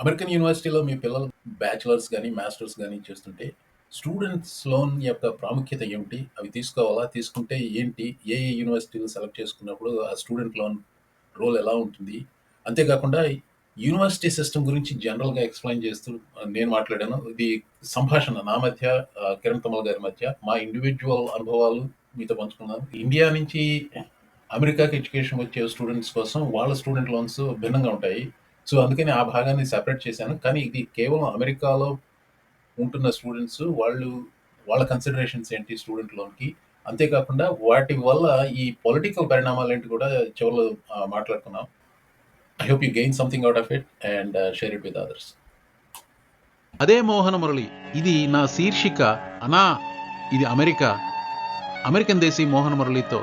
American యూనివర్సిటీలో మీ పిల్లలు bachelors గానీ, మాస్టర్స్ గానీ చేస్తుంటే, స్టూడెంట్స్ లోన్ యొక్క ప్రాముఖ్యత ఏమిటి? అవి తీసుకోవాలా? తీసుకుంటే ఏంటి? ఏ ఏ యూనివర్సిటీలు సెలెక్ట్ చేసుకున్నప్పుడు ఆ స్టూడెంట్ లోన్ రోల్ ఎలా ఉంటుంది? అంతేకాకుండా యూనివర్సిటీ సిస్టమ్ గురించి జనరల్‌గా ఎక్స్‌ప్లెయిన్ చేస్తూ నేను మాట్లాడాను. ఇది సంభాషణ నా మధ్య, కిరణ్ కమల్ గారి మధ్య. మా ఇండివిడ్యువల్ అనుభవాలు మీతో పంచుకున్నాను. ఇండియా నుంచి అమెరికాకి ఎడ్యుకేషన్ వచ్చే స్టూడెంట్స్ కోసం వాళ్ళ స్టూడెంట్ లోన్స్ భిన్నంగా ఉంటాయి. సో, అందుకని ఆ భాగాన్ని సెపరేట్ చేశాను. కానీ ఇది కేవలం అమెరికాలో ఉంటున్న స్టూడెంట్స్ వాళ్ళ కన్సిడరేషన్స్ ఏంటి స్టూడెంట్ లోన్‌కి. అంతేకాకుండా వాటి వల్ల ఈ పొలిటికల్ పరిణామాలేంటి కూడా చివర్లో మాట్లాడుకున్నాం. I hope you gain something out of it and share it with others. అదే మోహన మురళి. ఇది నా శీర్షిక. అనా ఇది అమెరికా. అమెరికన్ దేశీ మోహన మురళితో,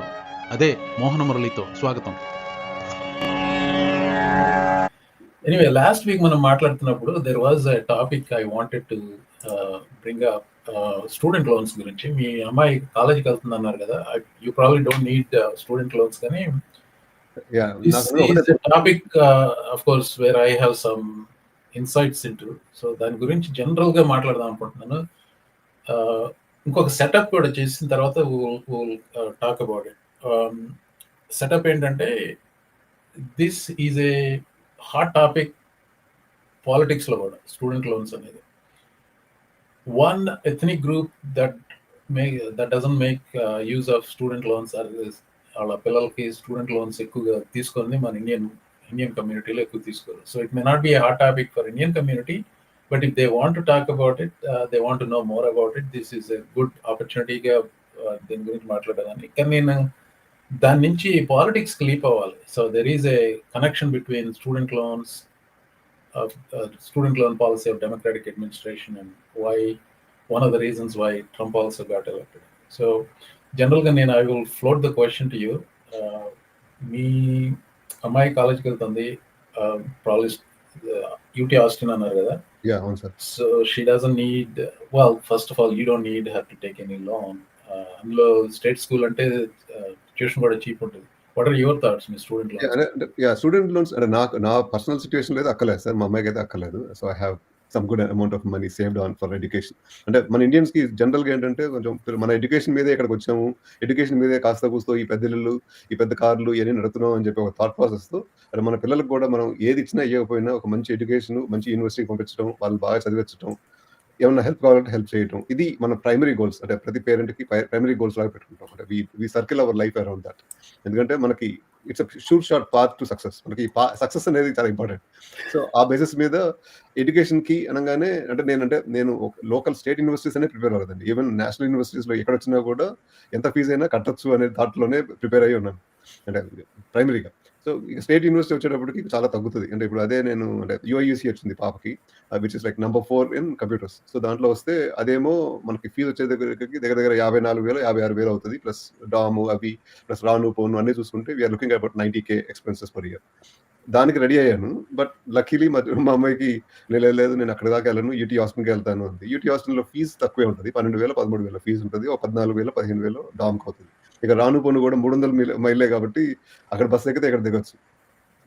అదే మోహన మురళితో స్వాగతం. ఎనీవే లాస్ట్ వీక్ మనం మాట్లాడుతున్నప్పుడు there was a topic I wanted to bring up, student loans గురించి. మీ అమ్మాయి కాలేజీకి వెళ్తుంది అన్నారు కదా, you probably don't need student loans, కానీ this is a topic, of course, where I have some insights into. So దాని గురించి జనరల్గా మాట్లాడదాం అనుకుంటున్నాను. ఇంకొక సెటప్ కూడా చేసిన తర్వాత టాక్ అబౌట్ ఇట్. సెటప్ ఏంటంటే, this is a hot topic పాలిటిక్స్లో కూడా, స్టూడెంట్ లోన్స్ అనేది. One ethnic group that doesn't make use of student loans వాళ్ళ పిల్లలకి స్టూడెంట్ లోన్స్ ఎక్కువగా తీసుకొని మన ఇండియన్ కమ్యూనిటీలో ఎక్కువ తీసుకోరు. So it may not be hot topic for Indian community, but if they want to talk about it, they want to know more about it, this is a good ఆపర్చునిటీగా దీని గురించి మాట్లాడేదాన్ని. కానీ నేను దాని నుంచి పాలిటిక్స్ లీప్ అవ్వాలి. So there is a connection between student loans, student loan policy of Democratic administration, and why one of the reasons why Trump also got elected. So, general I will float the question to you. Me, అమ్మాయి కాలేజ్కి వెళ్తుంది, probably UT Austin అన్నారు కదా. Yeah, అవును sir. So she doesn't need, well, first of all, you don't need her to take any loan. అందులో state school అంటే tuition కూడా cheap ఉంటుంది. వాట్ ఆర్ యువర్ థాట్స్ మీ స్టూడెంట్ లోన్స్? స్టూడెంట్ లోన్స్ అంటే నా పర్సనల్ సిచ్యువేషన్ లేదు, అక్కలేదు sir. మా అమ్మాయికి అయితే అక్కలేదు. So I have some good amount of money saved on for education. అంటే మన ఇండియన్స్కి జనరల్గా ఏంటంటే కొంచెం మన ఎడ్యుకేషన్ మీదే ఇక్కడికి వచ్చాము, ఎడ్యుకేషన్ మీదే కాస్త కూస్తో ఈ పెద్ద ఇల్లు, ఈ పెద్ద కార్లు ఇవన్నీ నడుతున్నాం అని చెప్పి ఒక థాట్ ప్రాసెస్తో, అంటే మన పిల్లలకు కూడా మనం ఏది ఇచ్చినా ఇవ్వకపోయినా ఒక మంచి ఎడ్యుకేషన్, మంచి యూనివర్సిటీకి పంపించడం, వాళ్ళు బాగా చదివించడం, ఏమన్నా హెల్ప్ కావాలంటే హెల్ప్ చేయడం, ఇది మన ప్రైమరీ గోల్స్. అంటే ప్రతి పేరెంట్కి ప్రైమరీ గోల్స్ లాగా పెట్టుకుంటాం. అంటే we circle our life around that. ఎందుకంటే మనకి it's short path to success. మనకి సక్సెస్ అనేది చాలా ఇంపార్టెంట్. సో ఆ బేసిస్ మీద ఎడ్యుకేషన్కి అనగానే నేను లోకల్ స్టేట్ యూనివర్సిటీస్ అనే ప్రిపేర్ అవ్వలేదండి. ఈవెన్ నేషనల్ యూనివర్సిటీస్లో ఎక్కడ వచ్చినా కూడా ఎంత ఫీజు అయినా కట్టొచ్చు అనే థాట్లోనే ప్రిపేర్ అయ్యి ఉన్నాను, అంటే ప్రైమరీగా. సో ఇక స్టేట్ యూనివర్సిటీ వచ్చేటప్పటికి చాలా తగ్గుతుంది. అంటే ఇప్పుడు అదే నేను అంటే యూఐయూసీ వచ్చింది పాపకి, which is like number 4 in computers. So దాంట్లో వస్తే అదేమో మనకి ఫీజు వచ్చే దగ్గరికి దగ్గర 54,000 56,000 అవుతుంది, ప్లస్ డాము అవి ప్లస్ రాను పోను అన్నీ చూసుకుంటే we're looking about 90K expenses per year. దానికి రెడీ అయ్యాను. బట్ లక్కీలీ మా అమ్మాయికి లేదు నేను అక్కడ దాకా వెళ్ళను, యూటీ హాస్టల్కి వెళ్తాను అంది. యూటీ హాస్టల్లో ఫీజు తక్కువే ఉంటుంది, 12,000 13,000 ఫీజు ఉంటుంది, ఒక 14,000 15,000 డామ్కి అవుతుంది. ఇక రాను పోను కూడా 300 మైళ్ళే కాబట్టి అక్కడ బస్సు ఎక్కితే ఇక్కడ దిగొచ్చు.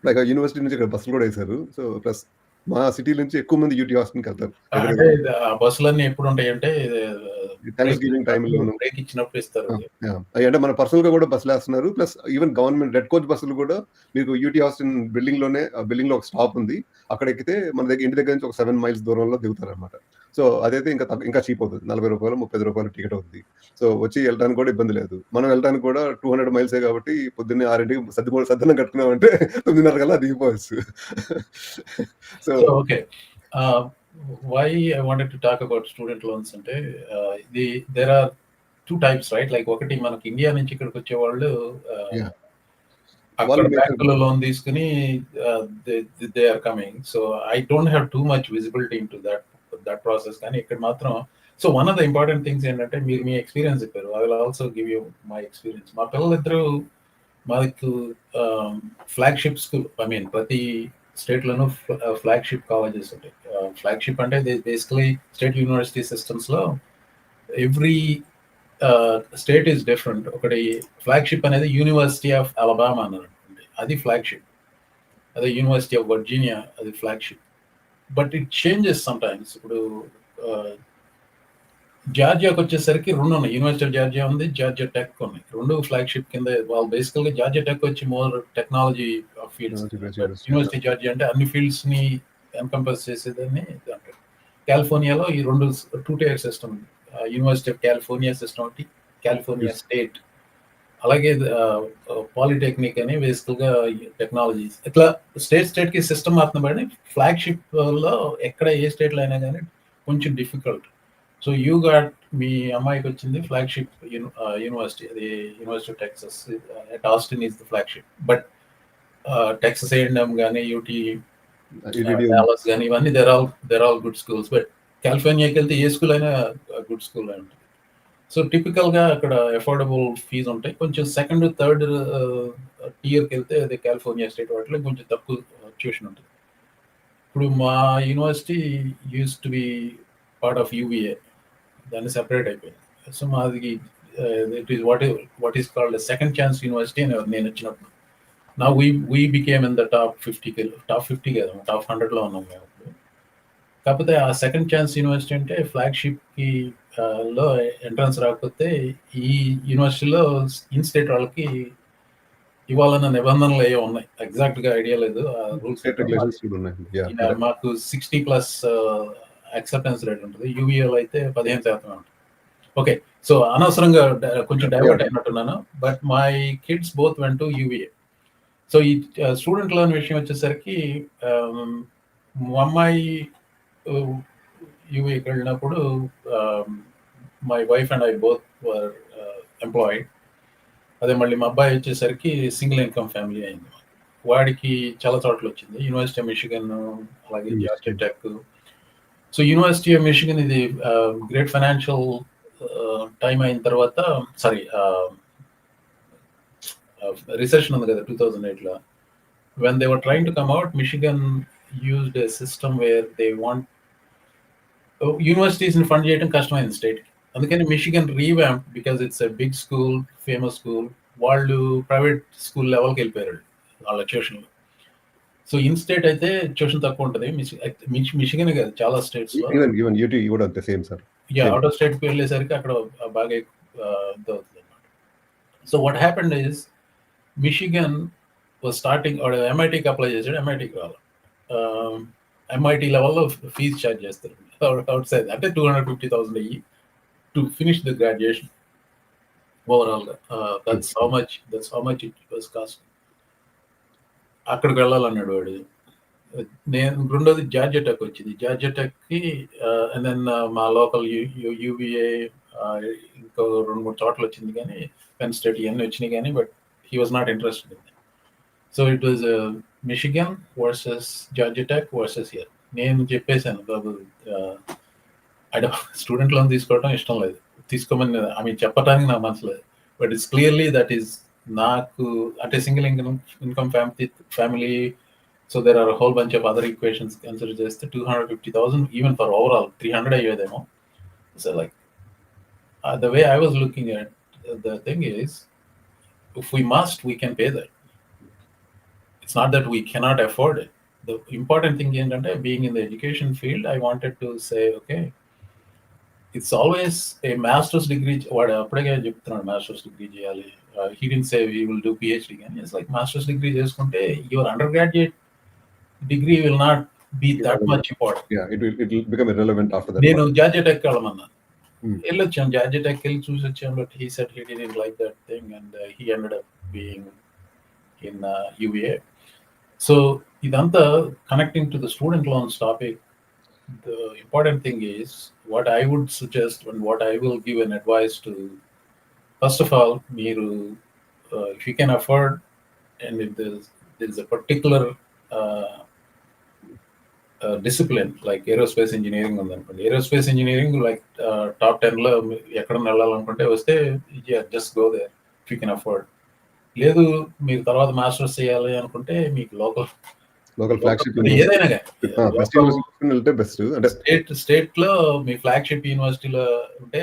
లైక్ యూనివర్సిటీ నుంచి ఇక్కడ బస్సులు కూడా వేశారు. సో ప్లస్ మా సిటీ నుంచి ఎక్కువ మంది యూటీ హాస్టల్కి వెళ్తారు. అంటే బస్సులన్నీ ఎప్పుడు ఉంటాయి అంటే థ్యాంక్స్ గివింగ్ టైంలోను బ్రేక్ ఇచ్చినప్పుడు ఇస్తారు. అంటే మన పర్సనల్ గా కూడా బస్సులు వేస్తున్నారు. Plus even government red coach బస్సులు కూడా మీకు యూటీ హాస్టల్ బిల్డింగ్ లో ఒక స్టాప్ ఉంది, అక్కడ ఎక్కితే మన దగ్గర ఇంటి దగ్గర నుంచి ఒక 7 మైల్స్ దూరంలో దిగుతారు అనమాట. సో అదైతే ఇంకా చీప్ అవుతుంది, 40 రూపాయలు 30 రూపాయలు టికెట్ అవుతుంది. సో వచ్చి వెళ్ళడానికి కూడా ఇబ్బంది లేదు. మనం వెళ్ళడానికి కూడా 200 మైల్సే కాబట్టి పొద్దున్నే 6కి సద్దనం కట్టుకున్నామంటే 9:30 కల్లా దిగిపోవచ్చు. So okay, why I wanted to talk about student loans అంటే there are two types, right? Like ఒకటి మనకి ఇండియా నుంచి ఇక్కడికి వచ్చే వాళ్ళు అక్కడ బ్యాంకులో లోన్ తీసుకుని they are coming. So I don't have too much visibility in to that process. కానీ ఇక్కడ మాత్రం so one of the important things ఏంటంటే, మీరు మీ ఎక్స్పీరియన్స్ చెప్పారు. I will also give you my experience. మా పిల్లలిద్దరూ మాకు ఫ్లాగ్షిప్ స్కూల్, ఐ మీన్ ప్రతి స్టేట్లోనూ ఫ్లాగ్షిప్ కాలేజెస్ ఉంటాయి. ఫ్లాగ్షిప్ అంటే బేసికలీ స్టేట్ యూనివర్సిటీ సిస్టమ్స్లో ఎవ్రీ స్టేట్ ఈస్ డిఫరెంట్. ఒకటి ఫ్లాగ్షిప్ అనేది యూనివర్సిటీ ఆఫ్ అలబామా అని అనుకోండి, అది ఫ్లాగ్షిప్. అదే యూనివర్సిటీ ఆఫ్ వర్జీనియా, అది flagship. But it changes sometimes. ఇప్పుడు జార్జియాకి వచ్చేసరికి 2 ఉన్నాయి. యూనివర్సిటీ ఆఫ్ జార్జియా ఉంది, జార్జియా టెక్ ఉన్నాయి. 2 ఫ్లాగ్‌షిప్ కింద. వాళ్ళు బేసికల్‌గా జార్జియా టెక్ వచ్చి more technology fields. But university Georgia అంటే అన్ని ఫీల్డ్స్‌ని ఎన్కంపాస్ చేసేదని అంటారు. కాలిఫోర్నియాలో ఈ 2 టైర్ సిస్టమ్ ఉంది. యూనివర్సిటీ ఆఫ్ కాలిఫోర్నియా సిస్టమ్ ఒకటి, కాలిఫోర్నియా స్టేట్. అలాగే పాలిటెక్నిక్ అని బేసికల్‌గా టెక్నాలజీస్. ఇట్లా స్టేట్‌కి సిస్టమ్ మారుతుంది. బట్టి ఫ్లాగ్‌షిప్‌లో ఎక్కడ ఏ స్టేట్‌లో అయినా గానీ కొంచెం డిఫికల్ట్. సో యూ గాట్ మీ అమ్మాయికి వచ్చింది ఫ్లాగ్‌షిప్ యూనివర్సిటీ. అది university of Texas at Austin is the flagship. But Texas A&M గానీ, యూటీ డాలస్ గానీ ఇవన్నీ they're all good schools. But కాలిఫోర్నియాకి వెళ్తే ఏ స్కూల్ అయినా గుడ్ స్కూల్ అయి ఉంటుంది. సో టిపికల్‌గా అక్కడ అఫోర్డబుల్ ఫీజ్ ఉంటాయి. కొంచెం సెకండ్, థర్డ్ టియర్‌కి వెళ్తే అదే కాలిఫోర్నియా స్టేట్ వాటిలో కొంచెం తక్కువ ట్యూషన్ ఉంటుంది. ఇప్పుడు మా university use to be part of UVA. దాన్ని సెపరేట్ అయిపోయింది. సో మాది it is what is called second chance university అని నేను వచ్చినప్పుడు. నా we became in the top 50 కాదు, టాప్ 100లో ఉన్నాం మేము. కాకపోతే ఆ సెకండ్ ఛాన్స్ యూనివర్సిటీ అంటే ఫ్లాగ్‌షిప్‌కి లో ఎంట్రన్స్ రాకపోతే ఈ యూనివర్సిటీలో ఇన్ స్టేట్ వాళ్ళకి ఇవ్వాలన్న నిబంధనలు ఏవో ఉన్నాయి. ఎగ్జాక్ట్‌గా ఐడియా లేదు. ఆ రూల్స్ మాకు 60+ యాక్సెప్టెన్స్ రేట్ ఉంటుంది. UVAలో అయితే 15% ఉంటుంది. ఓకే. సో అనవసరంగా కొంచెం డైవర్ట్ అయినట్టున్నాను. But my kids both went to UVA. So ఈ స్టూడెంట్ లోన్ విషయం వచ్చేసరికి మా అమ్మాయి UVAకి వెళ్ళినప్పుడు my wife and I both were employed. అదే మళ్ళీ మా అబ్బాయి వచ్చేసరికి సింగిల్ ఇన్కమ్ ఫ్యామిలీ అయింది. వాడికి చాలా చోట్ల వచ్చింది. యూనివర్సిటీ ఆఫ్ మిషిగన్, అలాగే Georgia tech. So university of Michigan ఇది గ్రేట్ ఫైనాన్షియల్ టైం అయిన తర్వాత, సారీ రిసెషన్ ఉంది కదా 2008లో. when they were trying to come out, Michigan used a system where they want universities ని ఫండ్ చేయడం కష్టమైంది స్టేట్ కి. అందుకని Michigan revamp, because it's a big school, famous school. వాళ్ళు ప్రైవేట్ స్కూల్ లెవెల్కి వెళ్ళిపోయారు వాళ్ళ ట్యూషన్లో. సో ఇన్ స్టేట్ అయితే ట్యూషన్ తక్కువ ఉంటుంది. మిషిగన్ కాదు, చాలా స్టేట్స్ లో. అవుట్ ఆఫ్ స్టేట్ కి వెళ్ళేసరికి అక్కడ బాగా అవుతుంది అన్నమాట. So what happened is Michigan starting MITకి అప్లై చేశాడు. MITకి రావాలి. MIT లెవెల్లో ఫీజు ఛార్జ్ చేస్తారు అవుట్ సైడ్. అంటే 250,000 అయ్యి టు ఫినిష్ ద గ్రాడ్యుయేషన్ ఓవరాల్గా. That's how much it was cost. అక్కడికి వెళ్ళాలన్నాడు వాడు. నేను రెండోది జార్జియా టెక్ వచ్చింది. జార్జియా టెక్కి అండ్ దెన్ మా లోకల్ UVA ఇంకో 2-3 చోట్ల వచ్చింది, కానీ పెన్ స్టేట్ ఇవన్నీ వచ్చినాయి కానీ, but he was not interested in. So it was Michigan versus Georgia tech versus here. నేను చెప్పేశాను, బాబు స్టూడెంట్ లోన్ తీసుకోవడం ఇష్టం లేదు, తీసుకోమని ఆమె చెప్పడానికి నా మనసు లేదు. But it's clearly that is నాకు అంటే single income family. So there are whole bunch of other equations consider చేస్తే 250,000 ఈవెన్ ఫర్ ఓవరాల్ 300 అయ్యేదేమో. So like the way I was looking at the thing is, if we must, we can pay that. It's not that we cannot afford it. The important thing ఏంటంటే, being in the education field, I wanted to say, okay, it's always a master's degree. వాడు అప్పుడే చెప్తున్నాడు masters degree చేయాలి. He didn't say we will do PhD again. It's like master's degree చేసుకుంటే your undergraduate degree will not be that much important. It will become irrelevant after that. నేను Georgia tech వెళ్ళమన్నాను. వెళ్ళొచ్చాను, Georgia tech వెళ్ళి చూసి వచ్చాను. But he said he didn't like that thing and he ended up being in UVA. So idantha connecting to the student loans topic, the important thing is what I would suggest and what I will give an advice to. First of all, meeru if you can afford, and if there is a particular discipline like aerospace engineering undanukondi, aerospace engineering like top 10 lo ekkada nellalanukunte vaste, just go there if you can afford. లేదు మీరు తర్వాత masters చేయాలి అనుకుంటే మీకు local flagship ఏదైనా state లో మీ flagship యూనివర్సిటీలో ఉంటే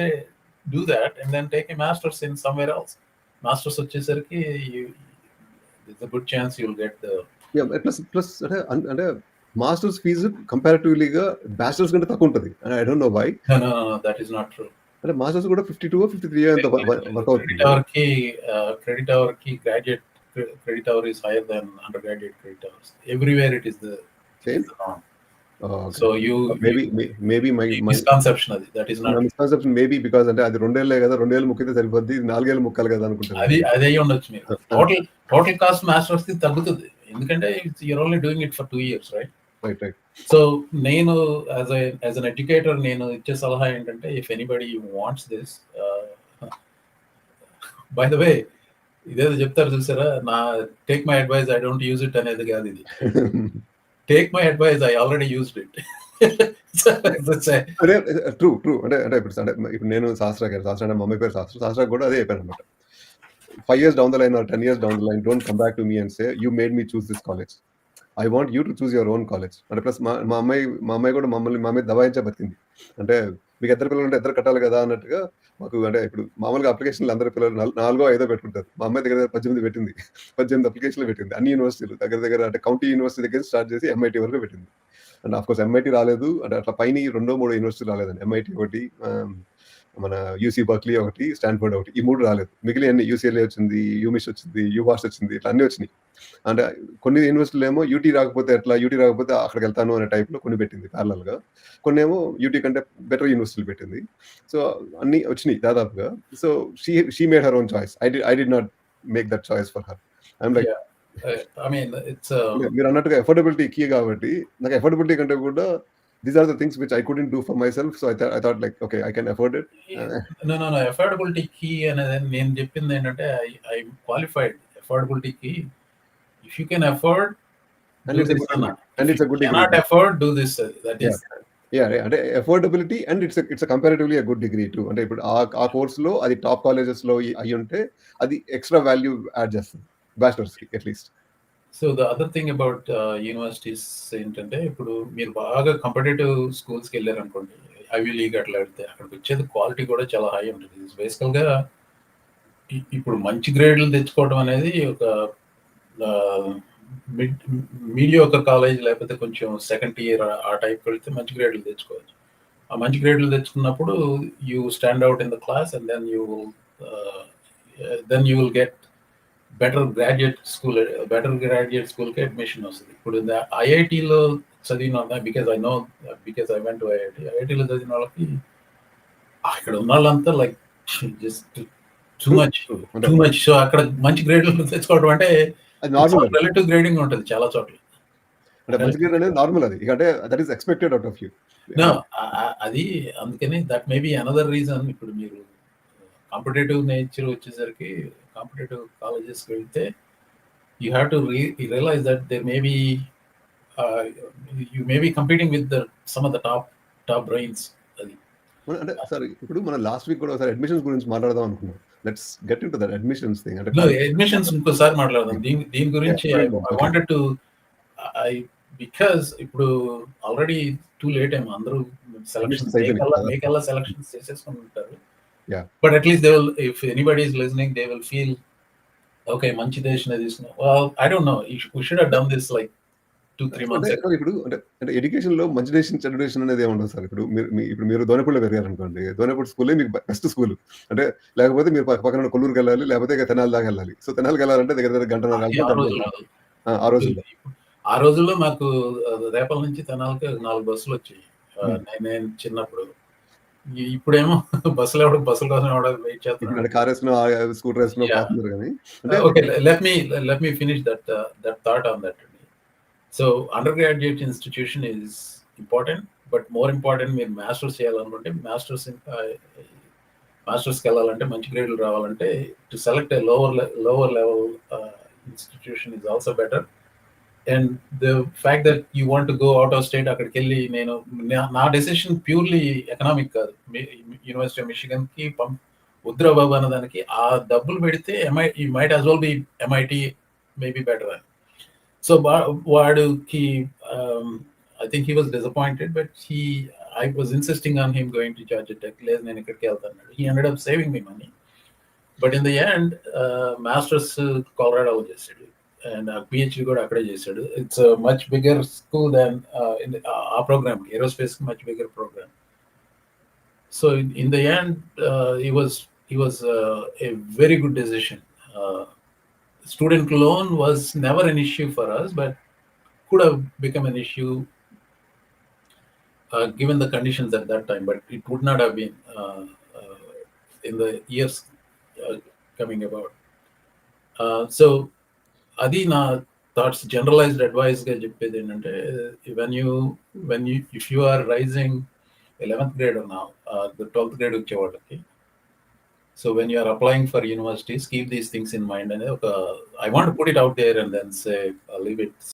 do that and then take a masters in somewhere else. Masters వచ్చేసరికి there's a good chance you'll get the plus అంటే మాస్టర్స్ ఫీజు కంపారిటివ్లీగా బ్యాచిలర్స్ కంటే తక్కువ ఉంటుంది. I don't know why. No, that is not true. అంటే masters కూడా 52 53 work అవుతుంది. Credit hour ki graduate credit hour is higher than undergraduate credit hours. Everywhere it is the norm. So maybe my misconception అది. That is not. Misconception maybe because అంటే అది 2 ఏళ్లే కదా, 2 ఏళ్ళు ముక్కితే సరిపోద్ది, 4 ఏళ్ళు ముక్కాలి కదా అనుకుంటారు. అది ఉండొచ్చు మీరు. టోటల్ కాస్ట్ మాస్టర్స్ కి తగ్గుతుంది, ఎందుకంటే you're only doing it for 2 years, right? Right. So నేను యాజ్ అన్ ఎడ్యుకేటర్ నేను ఇచ్చే సలహా ఏంటంటే, if anybody wants this, by the way ఇదేదో చెప్తారు చూసారా, నా take my advice, I don't use it అనేది కాదు ఇది. Take my advice, I already used it. True అంటే ఇప్పుడు నేను శాస్త్ర అంటే మా మమ్మీ పేరు శాస్త్ర కూడా అదే చెప్పాను అనమాట. 5 years down the line or 10 years down the line, don't come back to me and say you made me choose this college. I want you to choose your own college. అంటే plus మా అమ్మాయి కూడా మా మీద దబాయించే బతికింది. అంటే మీకు ఇద్దరు పిల్లలు ఉంటే ఇద్దరు కట్టాలి కదా అన్నట్టుగా మాకు. అంటే ఇప్పుడు మామూలుగా అప్లికేషన్లు అందరి పిల్లలు 4 5 పెట్టుకుంటారు. మా అమ్మాయి దగ్గర 18 పెట్టింది. 18 అప్లికేషన్లు పెట్టింది. అన్ని యూనివర్సిటీలు దగ్గర అంటే కౌంటీ యూనివర్సిటీ దగ్గర స్టార్ట్ చేసి MIT వరకు పెట్టింది. అండ్ ఆఫ్ కోర్స్ MIT రాలేదు, అంటే అట్లా పైన 2-3 యూనివర్సిటీలు రాలేదండి. MIT ఒకటి, మన UC బర్క్లీ ఒకటి, స్టాన్ఫోర్డ్ ఒకటి, ఈ 3 రాలేదు. మిగిలిన అన్ని UCLA వచ్చింది, యూమిష్ వచ్చింది, యూవాస్ వచ్చింది, ఇట్లా అన్ని వచ్చినాయి. అంటే కొన్ని యూనివర్సిటీలు ఏమో యూటీ రాకపోతే అక్కడికి వెళ్తాను అనే టైప్లో కొన్ని పెట్టింది ప్యారలల్ గా. కొన్ని ఏమో యూటీ కంటే బెటర్ యూనివర్సిటీలు పెట్టింది. సో అన్ని వచ్చినాయి దాదాపుగా. So she made her own choice. I did not make that choice for her. I'm like, మీరు అన్నట్టుగా ఎఫోర్డబిలిటీ కీ కాబట్టి, నాకు ఎఫోర్డబిలిటీ కంటే కూడా these are the things which I couldn't do for myself, so I thought like, okay, I can afford it. No, affordability key అనేది నేను చెప్పింది ఏంటంటే, I qualified affordability key. If you can afford, and it's a good degree. Cannot afford, do this. That is అంటే affordability and it's a comparatively a good degree too. అంటే ఇప్పుడు ఆ course లో అది టాప్ కాలేజెస్ లో అయి ఉంటే అది ఎక్స్ట్రా వాల్యూ యాడ్ చేస్తుంది బ్యాచిలర్స్ కి at least. So the other thing about universities ఏంటంటే, ఇప్పుడు మీరు బాగా కాంపిటేటివ్ స్కూల్స్కి వెళ్ళారు అనుకోండి, ఐవీ లీగ్ అట్లా వెళ్తే అక్కడికి వచ్చేది క్వాలిటీ కూడా చాలా హై ఉంటుంది. బేసికల్గా ఇప్పుడు మంచి గ్రేడ్లు తెచ్చుకోవడం అనేది ఒక మీడియోకర్ కాలేజ్, లేకపోతే కొంచెం సెకండ్ ఇయర్ ఆ టైప్కి వెళ్తే మంచి గ్రేడ్లు తెచ్చుకోవచ్చు. ఆ మంచి గ్రేడ్లు తెచ్చుకున్నప్పుడు you stand out in the class, and then you will get better graduate స్కూల్కి అడ్మిషన్ వస్తుంది. ఇప్పుడు ఐఐటీలో చదివిన, బికాజ్ ఐ వెంట్ టు ఐఐటీలో చదివిన వాళ్ళకి అక్కడ ఉన్న వాళ్ళంతా like just too much. So అక్కడ మంచి గ్రేడ్లు తెచ్చుకోవడం అంటే రిలేటివ్ గ్రేడింగ్ ఉంటుంది చాలా చోట్ల. అది అందుకని that may be another reason. ఇప్పుడు మీరు కాంపిటేటివ్ నేచర్ వచ్చేసరికి కాంపిటేటివ్ కాలేజెస్కి వెళ్తే you have to realize that there may be you may be competing with some of the top brains. అది అంటే సార్, ఇప్పుడు మనం లాస్ట్ వీక్ కూడా ఒకసారి అడ్మిషన్స్ గురించి మాట్లాడదాం అనుకున్నాం. Let's get into that admissions thing. అంటే అడ్మిషన్స్ ఇంకోసారి మాట్లాడదాం. దీని గురించి ఐ వాంటెడ్ టు బికాజ్ ఇప్పుడు ఆల్రెడీ టూ లేట్ ఏమో, అందరూ సెలక్షన్స్ చేసేసుకుని ఉంటారు. But at least they will, if anybody is listening, they will feel, okay, మంచి డెసిషన్ తీసుకున్నా. Well, I don't know, we should have done this like 2-3 months ago. ఇప్పుడు అంటే education లో మంచి డెసిషన్ చెడు డెసిషన్ అనేది ఏముండదు సార్. ఇప్పుడు మీరు దోనపూడిలో పెరిగారు అనుకోండి, దోనపూడి స్కూలే మీకు బెస్ట్ స్కూల్. అంటే లేకపోతే మీరు పక్కన కొల్లూరుకి వెళ్ళాలి, లేకపోతే తెనాలి దాకా వెళ్ళాలి. సో తెనాలికి వెళ్ళాలంటే దగ్గర గంటన్నర. ఆ రోజుల్లో మాకు రేపల నుంచి తెనాలికి 4 బస్సులు వచ్చాయి నేను చిన్నప్పుడు. ఇప్పుడేమో బస్సులు కోసం వెయిట్ చేస్తున్నాడు. కార్ వేసుకున్నా, స్కూటర్ వేసుకున్నా పాపులర్ కానీ. Okay, let me finish that thought on that. So undergraduate institution is important, but more important, మీరు మాస్టర్స్ చేయాలనుకుంటే మాస్టర్స్కి వెళ్ళాలంటే, మంచి గ్రేడ్లు రావాలంటే, to select A lower level institution is also better. And the fact that you want to go out of state, అక్కడికి వెళ్ళి నా decision purely economic కాదు. University of Michigan కి ఉద్రబాబు అన్న దానికి ఆ డబ్బులు పెడితే you might as well be MIT, maybe better అని. సో వాడికి I think he was disappointed, but I was insisting on him going to Georgia Tech. లేదు, నేను ఇక్కడికి వెళ్తాను. He ended up saving me money, but in the end masters Colorado చేసాడు. And PhD కూడా అక్కడే చేశాడు. It's much bigger school than ఆ program, aerospace much bigger program. So in the end he was a very good decision. Student loan was never an issue for us, but could have become an issue given the conditions at that time, but it would not have been in the years coming about. So అది నా thoughts. Generalized అడ్వైస్గా చెప్పేది ఏంటంటే, if you are rising 11th grade నా 12th grade వచ్చే వాళ్ళకి, so when you are applying for universities, keep these things in mind అనేది ఒక, I want put it out there and then say leave it